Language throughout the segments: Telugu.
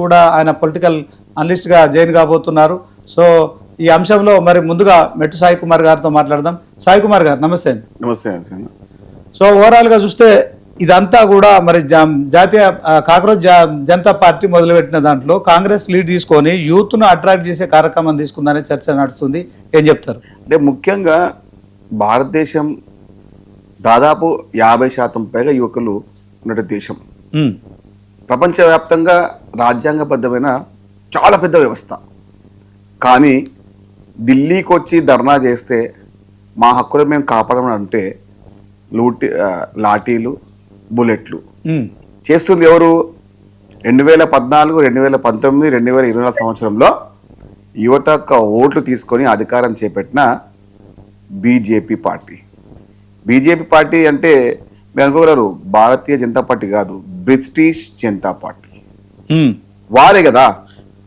కూడా ఆయన పొలిటికల్ అనలిస్ట్గా జాయిన్ కాబోతున్నారు. సో ఈ అంశంలో మరి ముందుగా మెట్టు సాయి కుమార్ గారితో మాట్లాడదాం. సాయి కుమార్ గారు నమస్తే అండి. నమస్తే. సో ఓవరాల్గా చూస్తే ఇదంతా కూడా మరి జాతీయ కాక్రోచ్ జనతా పార్టీ మొదలుపెట్టిన దాంట్లో కాంగ్రెస్ లీడ్ తీసుకొని యూత్ను అట్రాక్ట్ చేసే కార్యక్రమం తీసుకుందనే చర్చ నడుస్తుంది. ఏం చెప్తారు? అంటే ముఖ్యంగా భారతదేశం దాదాపు 50% పైగా యువకులు ఉన్న దేశం. ప్రపంచవ్యాప్తంగా రాజ్యాంగబద్ధమైన చాలా పెద్ద వ్యవస్థ. కానీ ఢిల్లీకి వచ్చి ధర్నా చేస్తే మా హక్కులు మేము కాపాడమని అంటే లాఠీలు బుల్లెట్లు చేస్తుంది ఎవరు? 2014, 2019, 2024 సంవత్సరంలో యువత యొక్క ఓట్లు తీసుకొని అధికారం చేపట్టిన బీజేపీ పార్టీ. బీజేపీ పార్టీ అంటే మీరు అనుకోగలరు, భారతీయ జనతా పార్టీ కాదు, బ్రిటిష్ జనతా పార్టీ వారే కదా.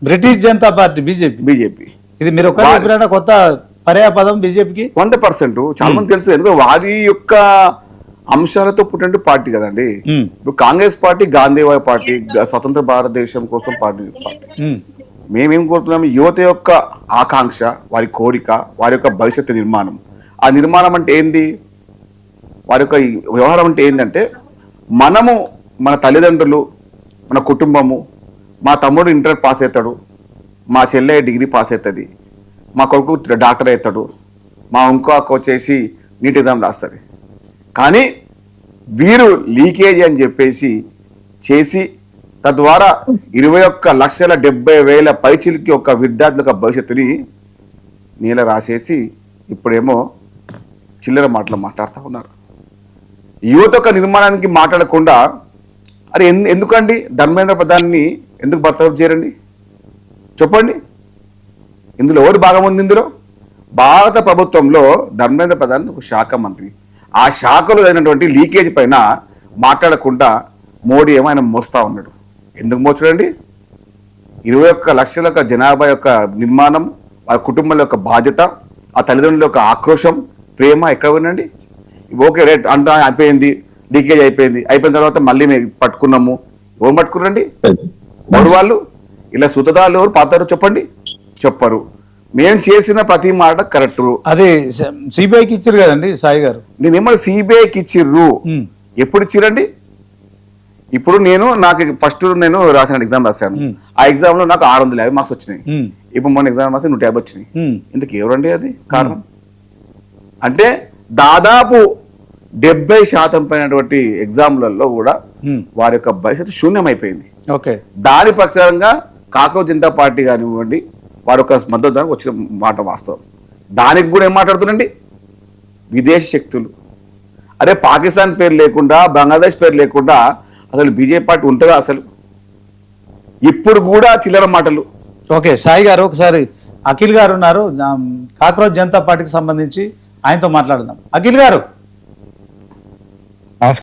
British Janata party BJP. ఇది మీరు ఒక కొత్త పర్యాయ పదం బీజేపీకి 100% చాలా మంది తెలుసు. ఎందుకంటే వారి యొక్క అంశాలతో పుట్టిన పార్టీ కదండి. ఇప్పుడు కాంగ్రెస్ పార్టీ గాంధీవాయ పార్టీ, స్వతంత్ర భారతదేశం కోసం పార్టీ. మేమేం కోరుతున్నాము? యువత యొక్క ఆకాంక్ష, వారి కోరిక, వారి యొక్క భవిష్యత్తు నిర్మాణం. ఆ నిర్మాణం అంటే ఏంది? వారి యొక్క వ్యవహారం అంటే ఏంటంటే, మనము మన తల్లిదండ్రులు, మన కుటుంబము, మా తమ్ముడు ఇంటర్ పాస్ అవుతాడు, మా చెల్లె డిగ్రీ పాస్ అవుతుంది, మా కొడుకు డాక్టర్ అవుతాడు, మా ఇంకో అక్క వచ్చేసి నీట్ ఎగ్జామ్ రాస్తుంది. కానీ వీరు లీకేజీ అని చెప్పేసి చేసి తద్వారా 21,70,000 పైచిలకి ఒక విద్యార్థుల భవిష్యత్తుని నీల రాసేసి ఇప్పుడేమో చిల్లర మాటలు మాట్లాడుతూ ఉన్నారు. యువత యొక్క నిర్మాణానికి మాట్లాడకుండా అరే ఎందుకండి ధర్మేంద్ర ప్రధాన్ని ఎందుకు బర్తరఫ్ చేయరండి? చెప్పండి, ఇందులో ఎవరు భాగం ఉంది? ఇందులో భారత ప్రభుత్వంలో ధర్మేంద్ర ప్రధాన్ ఒక శాఖ మంత్రి. ఆ శాఖలో అయినటువంటి లీకేజ్ పైన మాట్లాడకుండా మోడీ ఏమో ఆయన మోస్తా ఉన్నాడు. ఎందుకు మోచడండి? 21 లక్షల జనాభా యొక్క నిర్మాణం, వారి కుటుంబాల యొక్క బాధ్యత, ఆ తల్లిదండ్రుల యొక్క ఆక్రోశం, ప్రేమ ఎక్కడ ఉండండి? ఓకే రైట్ అంతా అయిపోయింది, లీకేజ్ అయిపోయిన తర్వాత మళ్ళీ మేము పట్టుకున్నాము. ఎవరు పట్టుకురండి? ఎవరు వాళ్ళు? ఇలా సుతదాలు ఎవరు పాతారు? చెప్పరు. మేము చేసిన ప్రతి మాట కరెక్ట్. అది సిబిఐకి ఇచ్చారు కదండి సాయి గారు. నేనేమన్నా సిబిఐకి ఇచ్చిర్రు? ఎప్పుడు ఇచ్చిరండి? ఇప్పుడు నాకు ఫస్ట్ నేను రాసిన ఎగ్జామ్ రాశాను. ఆ ఎగ్జామ్ లో నాకు 650 మార్క్స్ వచ్చినాయి. ఇప్పుడు మొన్న ఎగ్జామ్ రాస్తే 150 వచ్చినాయి. ఇందుకు ఎవరండి అది కారణం? అంటే దాదాపు 70% పైనటువంటి ఎగ్జామ్లలో కూడా వారి యొక్క భవిష్యత్తు శూన్యమైపోయింది. దాని ప్రకారంగా కాక్రోచ్ జనతా పార్టీ కానివ్వండి, వారి యొక్క మద్దతు వచ్చిన మాట వాస్తవం. దానికి కూడా ఏం మాట్లాడుతుందండి? విదేశీ శక్తులు. అరే పాకిస్తాన్ పేరు లేకుండా, బంగ్లాదేశ్ పేరు లేకుండా అసలు బీజేపీ పార్టీ ఉంటుందా అసలు? ఇప్పుడు కూడా చిల్లర మాటలు. ఓకే సాయి గారు, ఒకసారి అఖిల్ గారు ఉన్నారు కాక్రోచ్ జనతా పార్టీకి సంబంధించి, ఆయనతో మాట్లాడదాం. అఖిల్ గారు.